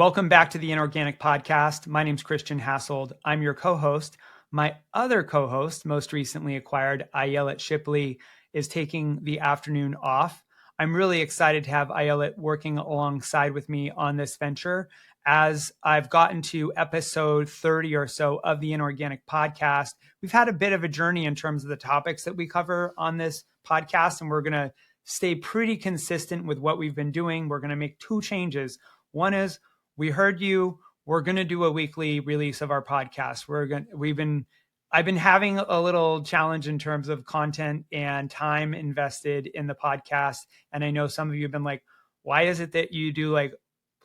Welcome back to the Inorganic Podcast. My name's Christian Hassold. I'm your co-host. My other co-host, most recently acquired, Ayelet Shipley, is taking the afternoon off. I'm really excited to have Ayelet working alongside with me on this venture. As I've gotten to episode 30 or so of the Inorganic Podcast, we've had a bit of a journey in terms of the topics that we cover on this podcast, and we're going to stay pretty consistent with what we've been doing. We're going to make two changes. One is we heard you. We're going to do a weekly release of our podcast. I've been having a little challenge in terms of content and time invested in the podcast. And I know some of you have been like, why is it that you do like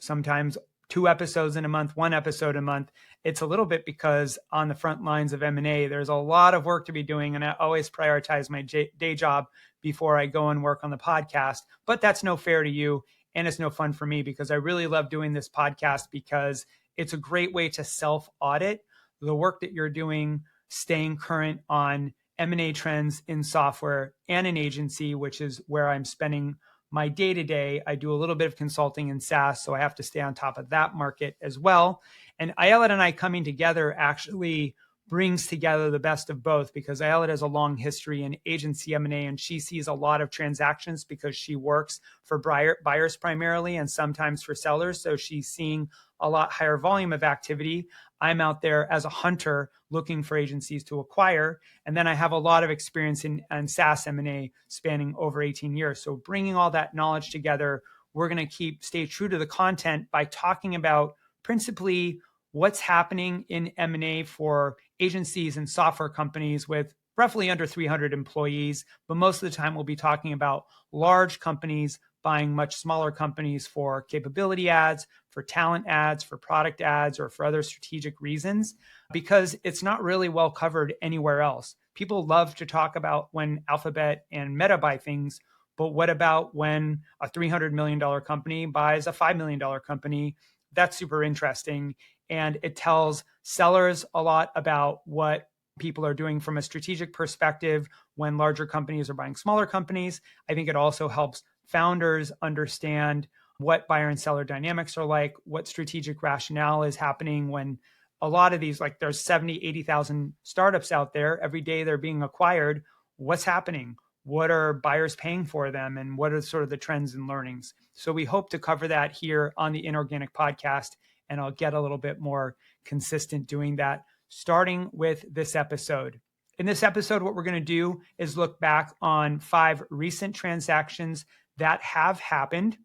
sometimes 2 episodes in a month, 1 episode a month? It's a little bit because on the front lines of M&A, there's a lot of work to be doing. And I always prioritize my day job before I go and work on the podcast. But that's no fair to you. And it's no fun for me because I really love doing this podcast because it's a great way to self-audit the work that you're doing, staying current on M&A trends in software and in agency, which is where I'm spending my day-to-day. I do a little bit of consulting in SaaS, so I have to stay on top of that market as well. And Ayelet and I coming together actually brings together the best of both because Ayelet has a long history in agency M&A and she sees a lot of transactions because she works for buyers primarily and sometimes for sellers. So she's seeing a lot higher volume of activity. I'm out there as a hunter looking for agencies to acquire. And then I have a lot of experience in SaaS M&A spanning over 18 years. So bringing all that knowledge together, we're going to stay true to the content by talking about principally what's happening in M&A for agencies and software companies with roughly under 300 employees. But most of the time, we'll be talking about large companies buying much smaller companies for capability ads, for talent ads, for product ads, or for other strategic reasons, because it's not really well covered anywhere else. People love to talk about when Alphabet and Meta buy things, but what about when a $300 million company buys a $5 million company? That's super interesting. And it tells sellers a lot about what people are doing from a strategic perspective when larger companies are buying smaller companies. I think it also helps founders understand what buyer and seller dynamics are like, what strategic rationale is happening when a lot of these, like there's 70, 80,000 startups out there. Every day they're being acquired. What's happening? What are buyers paying for them? And what are sort of the trends and learnings? So we hope to cover that here on the Inorganic Podcast. And I'll get a little bit more consistent doing that, starting with this episode. In this episode, what we're going to do is look back on 5 recent transactions that have happened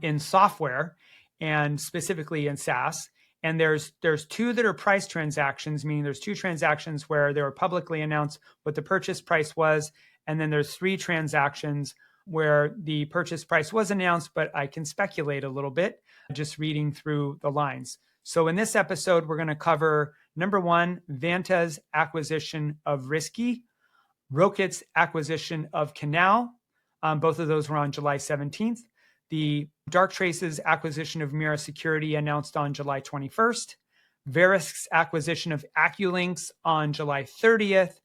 in software and specifically in SaaS. And there's 2 that are price transactions, meaning there's 2 transactions where they were publicly announced what the purchase price was. And then there's 3 transactions where the purchase price was announced, but I can speculate a little bit just reading through the lines. So in this episode, we're going to cover number 1, Vanta's acquisition of Riskey, Rokt's acquisition of Canal. Both of those were on July 17th. The Darktrace's acquisition of Mira security announced on July 21st. Verisk's acquisition of AccuLynx on July 30th.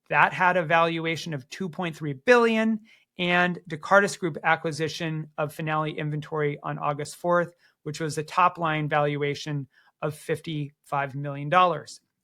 That had a valuation of $2.3 billion. And Descartes Group acquisition of Finale Inventory on August 4th, which was a top line valuation of $55 million.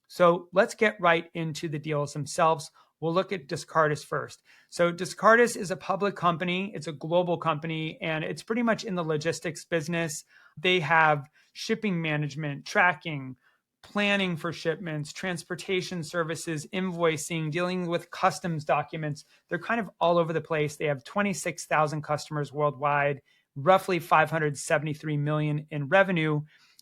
So let's get right into the deals themselves. We'll look at Descartes first. So Descartes is a public company. It's a global company, and it's pretty much in the logistics business. They have shipping management, tracking, planning for shipments, transportation services, invoicing, dealing with customs documents. They're kind of all over the place. They have 26,000 customers worldwide, roughly $573 million in revenue.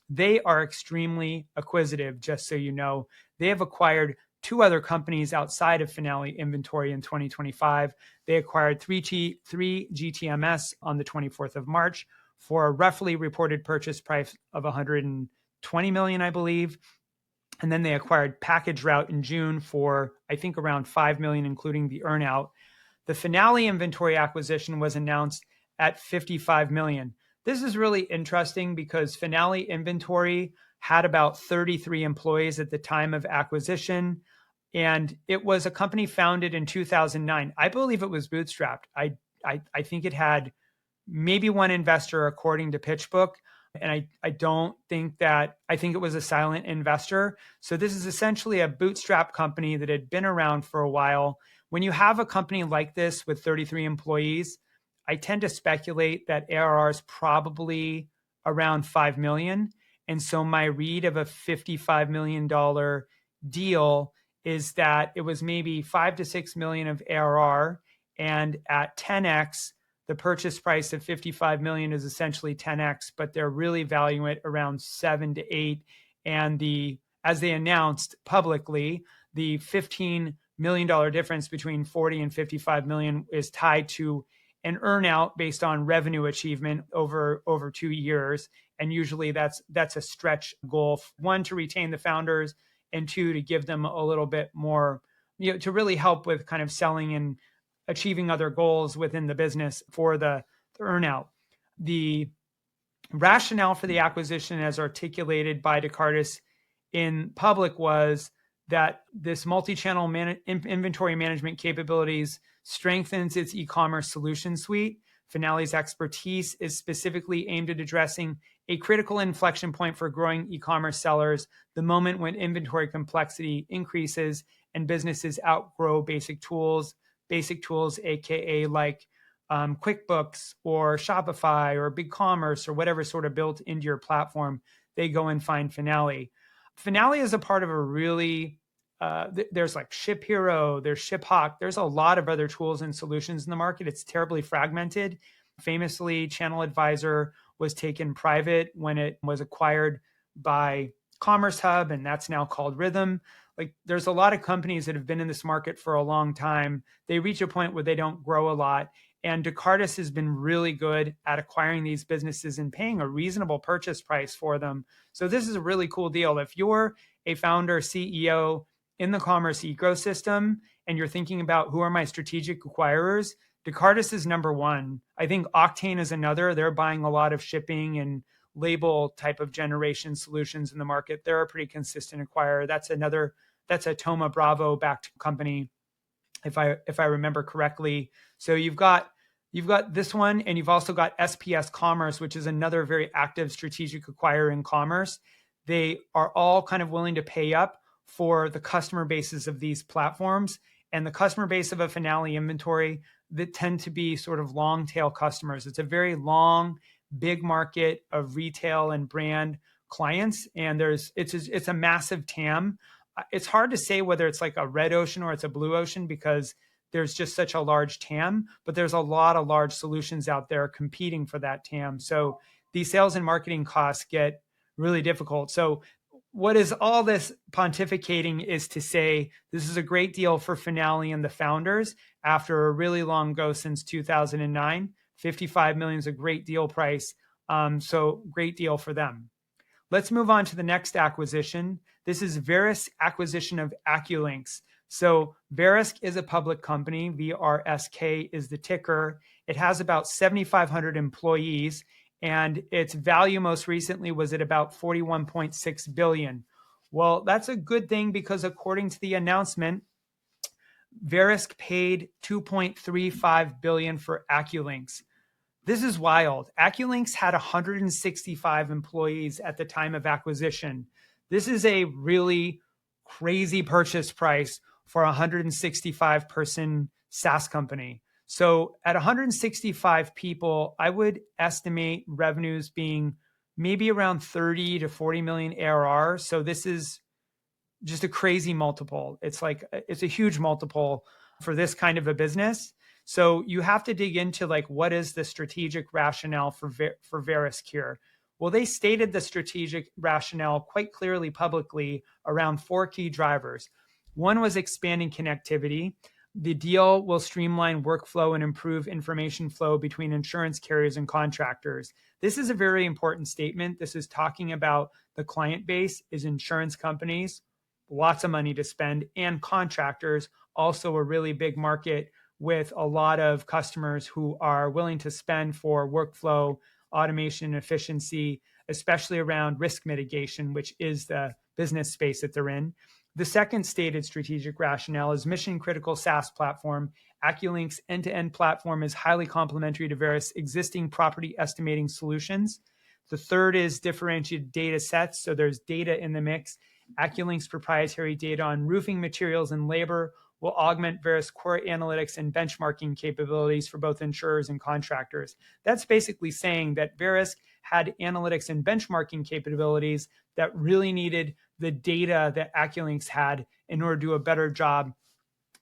They are extremely acquisitive, just so you know. They have acquired 2 other companies outside of Finale Inventory in 2025. They acquired 3 GTMS on the 24th of March for a roughly reported purchase price of $120 million, I believe. And then they acquired Package Route in June for, I think, around $5 million, including the earnout. The Finale Inventory acquisition was announced at $55 million. This is really interesting because Finale Inventory had about 33 employees at the time of acquisition, and it was a company founded in 2009. I believe it was bootstrapped. I think it had maybe 1 investor according to PitchBook. And I don't think that, I think it was a silent investor. So this is essentially a bootstrap company that had been around for a while. When you have a company like this with 33 employees, I tend to speculate that ARR is probably around 5 million. And so my read of a $55 million deal is that it was maybe 5 to 6 million of ARR. And at 10x, the purchase price of 55 million is essentially 10x, but they're really valuing it around 7 to 8. And as they announced publicly, the $15 million difference between 40 and 55 million is tied to an earnout based on revenue achievement over 2 years. And usually that's a stretch goal. One, to retain the founders, and two, to give them a little bit more, to really help with kind of selling and achieving other goals within the business for the earnout. The rationale for the acquisition, as articulated by Descartes in public, was that this multi-channel inventory management capabilities strengthens its e-commerce solution suite. Finale's expertise is specifically aimed at addressing a critical inflection point for growing e-commerce sellers, the moment when inventory complexity increases and businesses outgrow basic tools, aka like QuickBooks or Shopify or BigCommerce or whatever sort of built into your platform. They go and find Finale. Finale is a part of a really, there's like ShipHero, there's ShipHawk, there's a lot of other tools and solutions in the market. It's terribly fragmented. Famously, Channel Advisor was taken private when it was acquired by Commerce Hub, and that's now called Rhythm. Like, there's a lot of companies that have been in this market for a long time. They reach a point where they don't grow a lot. And Descartes has been really good at acquiring these businesses and paying a reasonable purchase price for them. So this is a really cool deal. If you're a founder, CEO in the commerce ecosystem, and you're thinking about who are my strategic acquirers, Descartes is number one. I think Octane is another. They're buying a lot of shipping and label type of generation solutions in the market. They're a pretty consistent acquirer. That's a Thoma Bravo backed company, if I remember correctly. So you've got this one, and you've also got SPS Commerce, which is another very active strategic acquirer in commerce. They are all kind of willing to pay up for the customer bases of these platforms, and the customer base of a Finale inventory that tend to be sort of long tail customers. It's a very long, big market of retail and brand clients, and it's a massive TAM. It's hard to say whether it's like a red ocean or it's a blue ocean, because there's just such a large TAM, but there's a lot of large solutions out there competing for that TAM. So these sales and marketing costs get really difficult. So what is all this pontificating is to say this is a great deal for Finale and the founders after a really long go since 2009. 55 million is a great deal price. So great deal for them. Let's move on to the next acquisition. This is Verisk acquisition of AccuLynx. So Verisk is a public company. VRSK is the ticker. It has about 7,500 employees, and its value most recently was at about 41.6 billion. Well, that's a good thing, because according to the announcement, Verisk paid 2.35 billion for AccuLynx. This is wild. AccuLynx had 165 employees at the time of acquisition. This is a really crazy purchase price for a 165-person SaaS company. So at 165 people, I would estimate revenues being maybe around 30 to 40 million ARR. So this is just a crazy multiple. It's a huge multiple for this kind of a business. So you have to dig into what is the strategic rationale for Verisk here? Well, they stated the strategic rationale quite clearly publicly around 4 key drivers. One was expanding connectivity. The deal will streamline workflow and improve information flow between insurance carriers and contractors. This is a very important statement. This is talking about the client base is insurance companies, lots of money to spend, and contractors, also a really big market with a lot of customers who are willing to spend for workflow, automation, and efficiency, especially around risk mitigation, which is the business space that they're in. The second stated strategic rationale is mission-critical SaaS platform. AccuLynx end-to-end platform is highly complementary to Verisk's existing property estimating solutions. The third is differentiated data sets. So there's data in the mix. AccuLynx proprietary data on roofing materials and labor will augment Verisk core analytics and benchmarking capabilities for both insurers and contractors. That's basically saying that Verisk had analytics and benchmarking capabilities that really needed the data that AccuLynx had in order to do a better job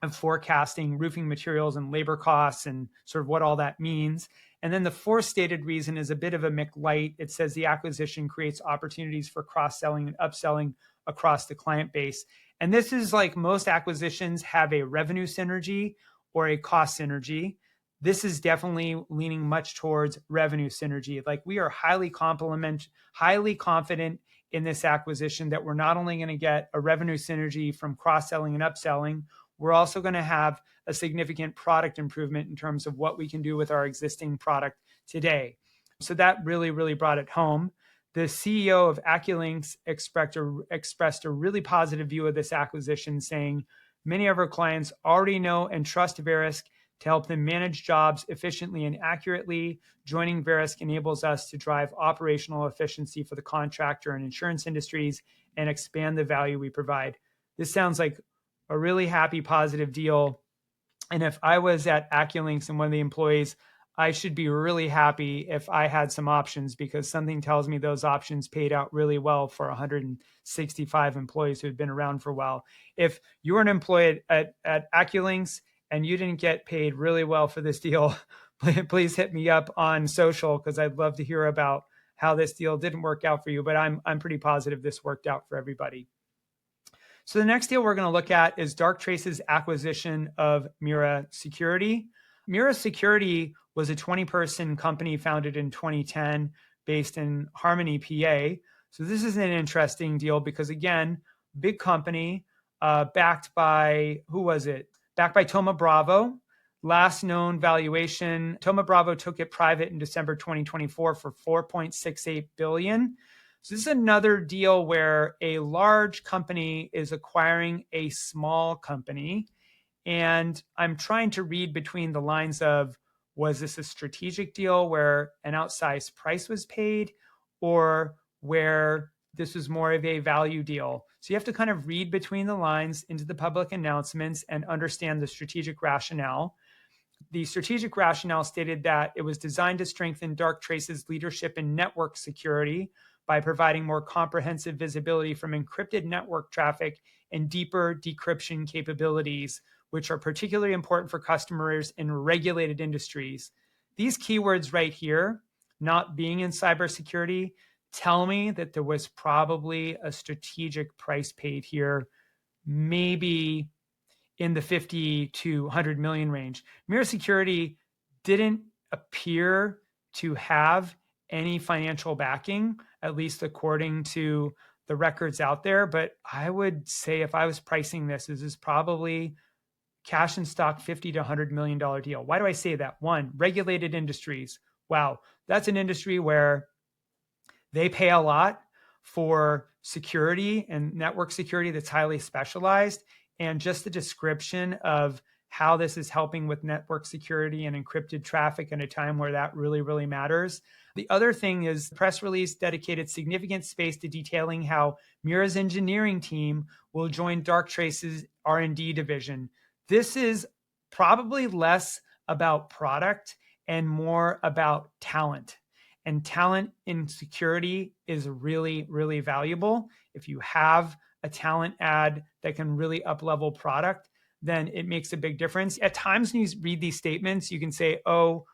of forecasting roofing materials and labor costs and sort of what all that means. And then the fourth stated reason is a bit of a McLight. It says the acquisition creates opportunities for cross-selling and upselling across the client base. And this is like most acquisitions have a revenue synergy or a cost synergy. This is definitely leaning much towards revenue synergy. Like we are highly confident in this acquisition that we're not only going to get a revenue synergy from cross-selling and upselling, we're also going to have a significant product improvement in terms of what we can do with our existing product today. So that really, really brought it home. The CEO of AccuLynx expressed a really positive view of this acquisition, saying, many of our clients already know and trust Verisk to help them manage jobs efficiently and accurately. Joining Verisk enables us to drive operational efficiency for the contractor and insurance industries and expand the value we provide. This sounds like a really happy, positive deal. And if I was at AccuLynx and one of the employees, I should be really happy if I had some options, because something tells me those options paid out really well for 165 employees who had been around for a while. If you were an employee at AccuLynx and you didn't get paid really well for this deal, please hit me up on social, because I'd love to hear about how this deal didn't work out for you. But I'm pretty positive this worked out for everybody. So the next deal we're going to look at is Darktrace's acquisition of Mira Security. Mira Security was a 20-person company founded in 2010 based in Harmony, PA. So this is an interesting deal because, again, big company backed by, who was it? Backed by Thoma Bravo. Last known valuation, Thoma Bravo took it private in December 2024 for $4.68 billion. So this is another deal where a large company is acquiring a small company. And I'm trying to read between the lines of, was this a strategic deal where an outsized price was paid, or where this was more of a value deal? So you have to kind of read between the lines into the public announcements and understand the strategic rationale. The strategic rationale stated that it was designed to strengthen Darktrace's leadership in network security by providing more comprehensive visibility from encrypted network traffic and deeper decryption capabilities, which are particularly important for customers in regulated industries. These keywords right here, not being in cybersecurity, tell me that there was probably a strategic price paid here, maybe in the 50 to 100 million range. Mira Security didn't appear to have any financial backing, at least according to the records out there. But I would say if I was pricing this is probably cash and stock $50 to $100 million deal. Why do I say that? One, regulated industries. Wow, that's an industry where they pay a lot for security and network security that's highly specialized. And just the description of how this is helping with network security and encrypted traffic in a time where that really, really matters. The other thing is the press release dedicated significant space to detailing how Mira's engineering team will join Darktrace's R&D division. This is probably less about product and more about talent. And talent in security is really, really valuable. If you have a talent ad that can really up-level product, then it makes a big difference. At times when you read these statements, you can say, oh,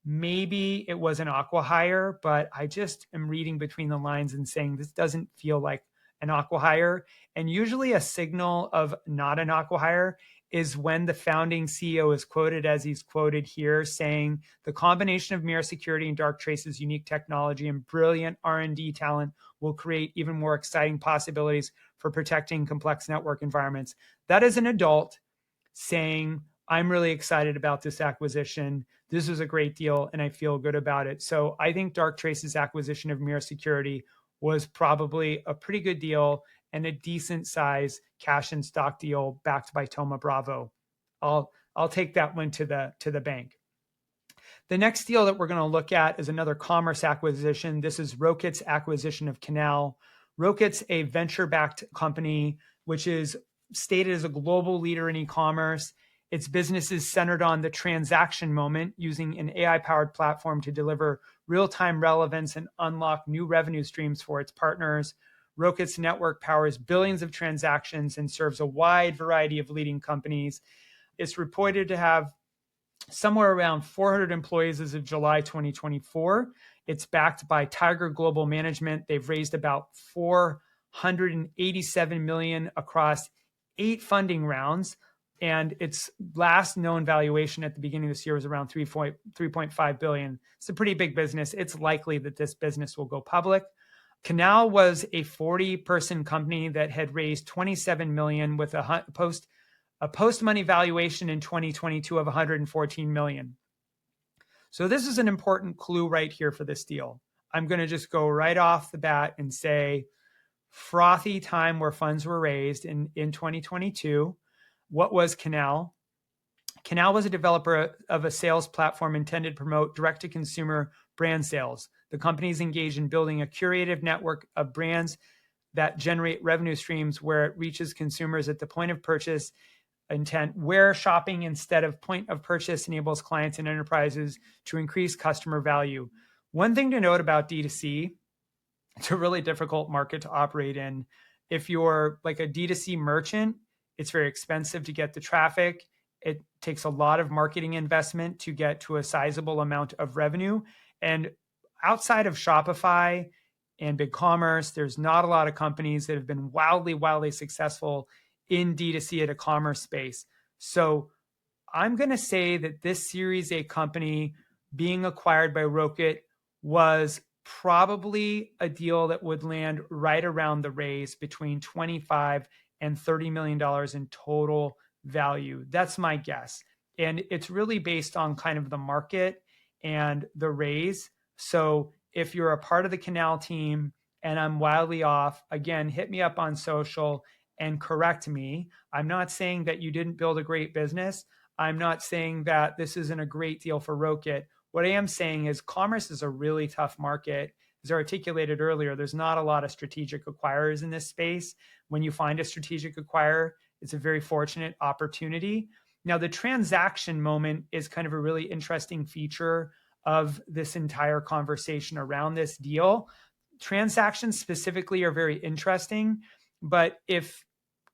maybe it was an Acquihire, but I just am reading between the lines and saying this doesn't feel like an Acquihire. And usually a signal of not an Acquihire is when the founding CEO is quoted as he's quoted here, saying the combination of Mira Security and Darktrace's unique technology and brilliant R&D talent will create even more exciting possibilities for protecting complex network environments. That is an adult saying, I'm really excited about this acquisition. This was a great deal and I feel good about it. So I think Darktrace's acquisition of Mira Security was probably a pretty good deal and a decent size cash and stock deal backed by Thoma Bravo. I'll take that one to the bank. The next deal that we're going to look at is another commerce acquisition. This is Rokt's acquisition of Canal. Rokt's a venture-backed company, which is stated as a global leader in e-commerce. Its business is centered on the transaction moment, using an AI-powered platform to deliver real-time relevance and unlock new revenue streams for its partners. Rokt's network powers billions of transactions and serves a wide variety of leading companies. It's reported to have somewhere around 400 employees as of July 2024. It's backed by Tiger Global Management. They've raised about $487 million across 8 funding rounds. And its last known valuation at the beginning of this year was around $3.5 billion. It's a pretty big business. It's likely that this business will go public. Canal was a 40-person company that had raised $27 million with a post-money valuation in 2022 of $114 million. So this is an important clue right here for this deal. I'm going to just go right off the bat and say frothy time where funds were raised in 2022. What was Canal? Canal was a developer of a sales platform intended to promote direct-to-consumer brand sales. The company is engaged in building a curated network of brands that generate revenue streams where it reaches consumers at the point of purchase intent, where shopping instead of point of purchase enables clients and enterprises to increase customer value. One thing to note about D2C, it's a really difficult market to operate in. If you're like a D2C merchant, it's very expensive to get the traffic. It takes a lot of marketing investment to get to a sizable amount of revenue. And outside of Shopify and BigCommerce, there's not a lot of companies that have been wildly successful in D2C at a commerce space. So I'm going to say that this Series A company being acquired by Rokt was probably a deal that would land right around the raise, between $25 and $30 million in total value. That's my guess. And it's really based on kind of the market and the raise. So if you're a part of the Canal team and I'm wildly off, again, hit me up on social and correct me. I'm not saying that you didn't build a great business. I'm not saying that this isn't a great deal for Rokt. What I am saying is commerce is a really tough market. As I articulated earlier, there's not a lot of strategic acquirers in this space. When you find a strategic acquirer, it's a very fortunate opportunity. Now, the transaction moment is kind of a really interesting feature of this entire conversation around this deal. Transactions specifically are very interesting, but if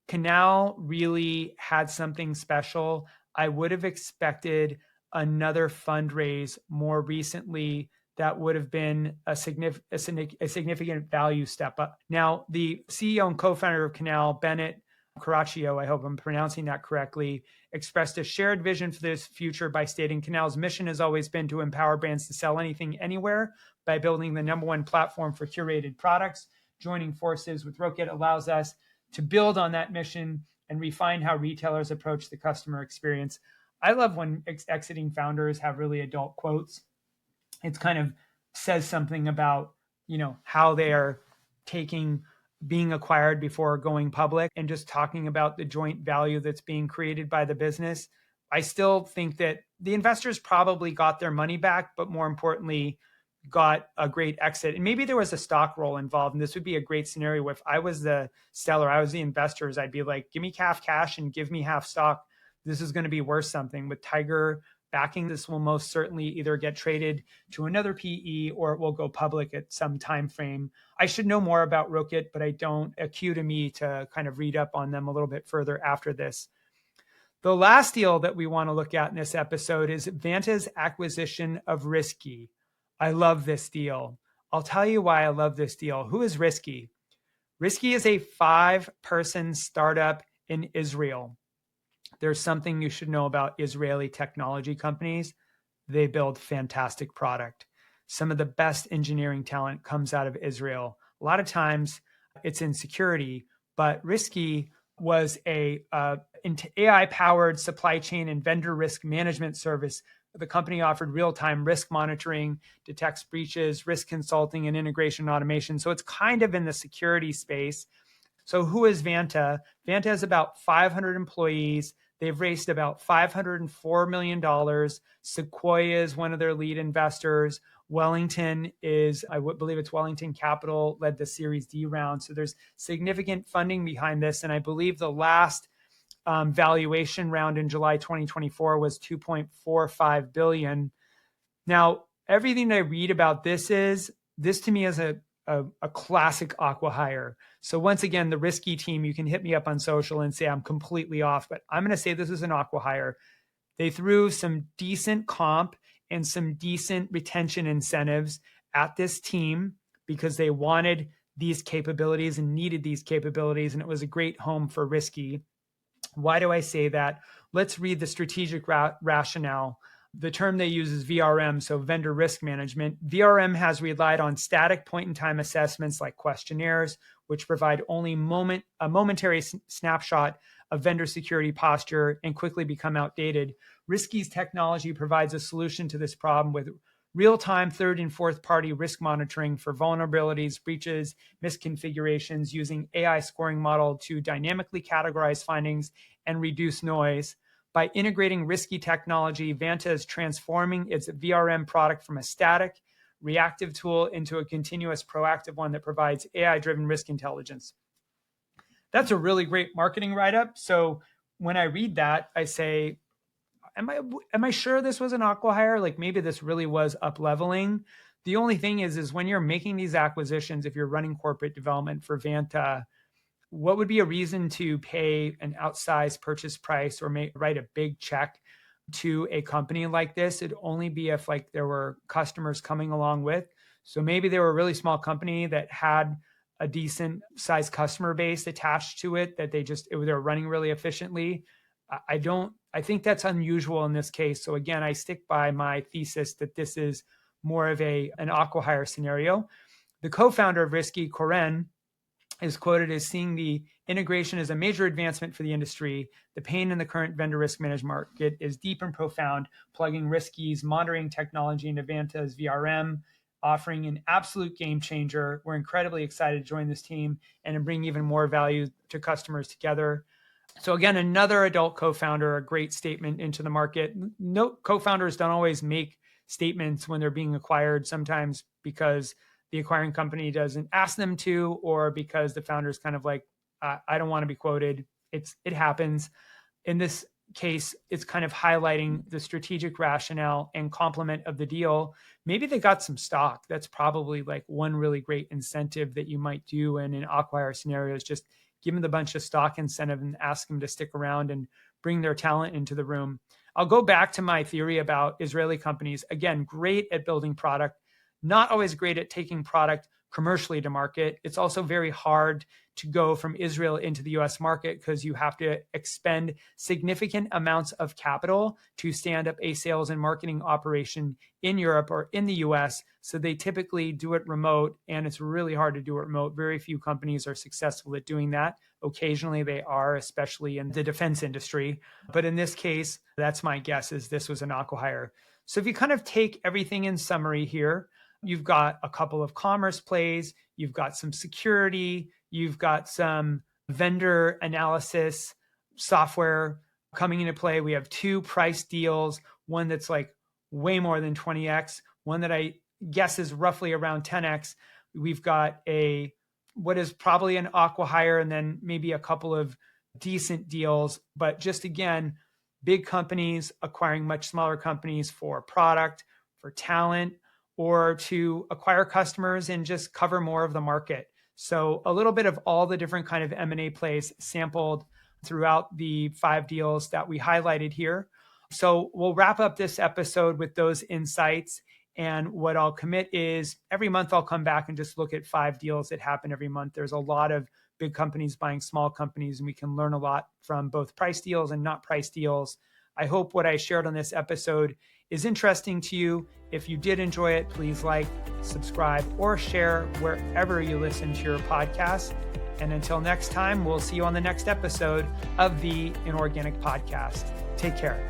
Canal really had something special, I would have expected another fundraise more recently that would have been a significant value step up. Now, the CEO and co-founder of Canal, Bennett Caraccio, I hope I'm pronouncing that correctly, expressed a shared vision for this future by stating Canal's mission has always been to empower brands to sell anything, anywhere by building the #1 platform for curated products. Joining forces with Rokt allows us to build on that mission and refine how retailers approach the customer experience. I love when exiting founders have really adult quotes. It kind of says something about, how they are taking being acquired before going public and just talking about the joint value that's being created by the business. I still think that the investors probably got their money back, but more importantly, got a great exit. And maybe there was a stock roll involved. And this would be a great scenario. If I was the seller, I was the investors, I'd be like, give me half cash and give me half stock. This is going to be worth something. With Tiger backing, this will most certainly either get traded to another PE or it will go public at some time frame. I should know more about Rokt, but I don't accrue to me to kind of read up on them a little bit further after this. The last deal that we want to look at in this episode is Vanta's acquisition of Riskey. I love this deal. I'll tell you why I love this deal. Who is Riskey? Riskey is a 5-person startup in Israel. There's something you should know about Israeli technology companies. They build fantastic product. Some of the best engineering talent comes out of Israel. A lot of times it's in security, but Riskey was a AI-powered supply chain and vendor risk management service. The company offered real-time risk monitoring, detects breaches, risk consulting, and integration automation. So it's kind of in the security space. So who is Vanta? Vanta has about 500 employees. They've raised about $504 million. Sequoia is one of their lead investors. Wellington is, I would believe it's Wellington Capital, led the Series D round. So there's significant funding behind this. And I believe the last valuation round in July 2024 was $2.45 billion. Now, everything I read about this to me is a classic Acquihire. So once again, the Riskey team, you can hit me up on social and say I'm completely off, but I'm going to say this is an Acquihire. They threw some decent comp and some decent retention incentives at this team because they wanted these capabilities and needed these capabilities, and it was a great home for Riskey. Why do I say that? Let's read the strategic rationale. The term they use is VRM, so vendor risk management. VRM has relied on static point-in-time assessments like questionnaires, which provide only a momentary snapshot of vendor security posture and quickly become outdated. Riskey's technology provides a solution to this problem with real-time third and fourth-party risk monitoring for vulnerabilities, breaches, misconfigurations using AI scoring model to dynamically categorize findings and reduce noise. By integrating Riskey technology, Vanta is transforming its VRM product from a static, reactive tool into a continuous, proactive one that provides AI-driven risk intelligence. That's a really great marketing write-up. So when I read that, I say, am I sure this was an Acquihire? Like maybe this really was up-leveling. The only thing is when you're making these acquisitions, if you're running corporate development for Vanta, what would be a reason to pay an outsized purchase price or write a big check to a company like this? It'd only be if like there were customers coming along with. So maybe they were a really small company that had a decent sized customer base attached to it that they're running really efficiently. I think that's unusual in this case. So again, I stick by my thesis that this is more of an Acquihire scenario. The co-founder of Riskey, Corinne, is quoted as seeing the integration as a major advancement for the industry. The pain in the current vendor risk management market is deep and profound, plugging Riskey's monitoring technology into Vanta's VRM, offering an absolute game changer. We're incredibly excited to join this team and to bring even more value to customers together. So again, another adult co-founder, a great statement into the market. No, co-founders don't always make statements when they're being acquired, sometimes because the acquiring company doesn't ask them to, or because the founder's kind of like, I don't want to be quoted. It happens. In this case, it's kind of highlighting the strategic rationale and complement of the deal. Maybe they got some stock. That's probably like one really great incentive that you might do in an Acquihire scenario is just give them a bunch of stock incentive and ask them to stick around and bring their talent into the room. I'll go back to my theory about Israeli companies. Again, great at building product, not always great at taking product commercially to market. It's also very hard to go from Israel into the US market because you have to expend significant amounts of capital to stand up a sales and marketing operation in Europe or in the US. So they typically do it remote, and it's really hard to do it remote. Very few companies are successful at doing that. Occasionally they are, especially in the defense industry. But in this case, that's my guess, is this was an Acquihire. So if you kind of take everything in summary here, you've got a couple of commerce plays, you've got some security, you've got some vendor analysis software coming into play. We have two price deals, one that's like way more than 20x, one that I guess is roughly around 10x. We've got what is probably an Acquihire, and then maybe a couple of decent deals, but just again, big companies acquiring much smaller companies for product, for talent, or to acquire customers and just cover more of the market. So a little bit of all the different kind of M&A plays sampled throughout the 5 deals that we highlighted here. So we'll wrap up this episode with those insights. And what I'll commit is every month I'll come back and just look at 5 deals that happen every month. There's a lot of big companies buying small companies, and we can learn a lot from both price deals and not price deals. I hope what I shared on this episode is interesting to you. If you did enjoy it, please like, subscribe, or share wherever you listen to your podcast. And until next time, we'll see you on the next episode of the Inorganic Podcast. Take care.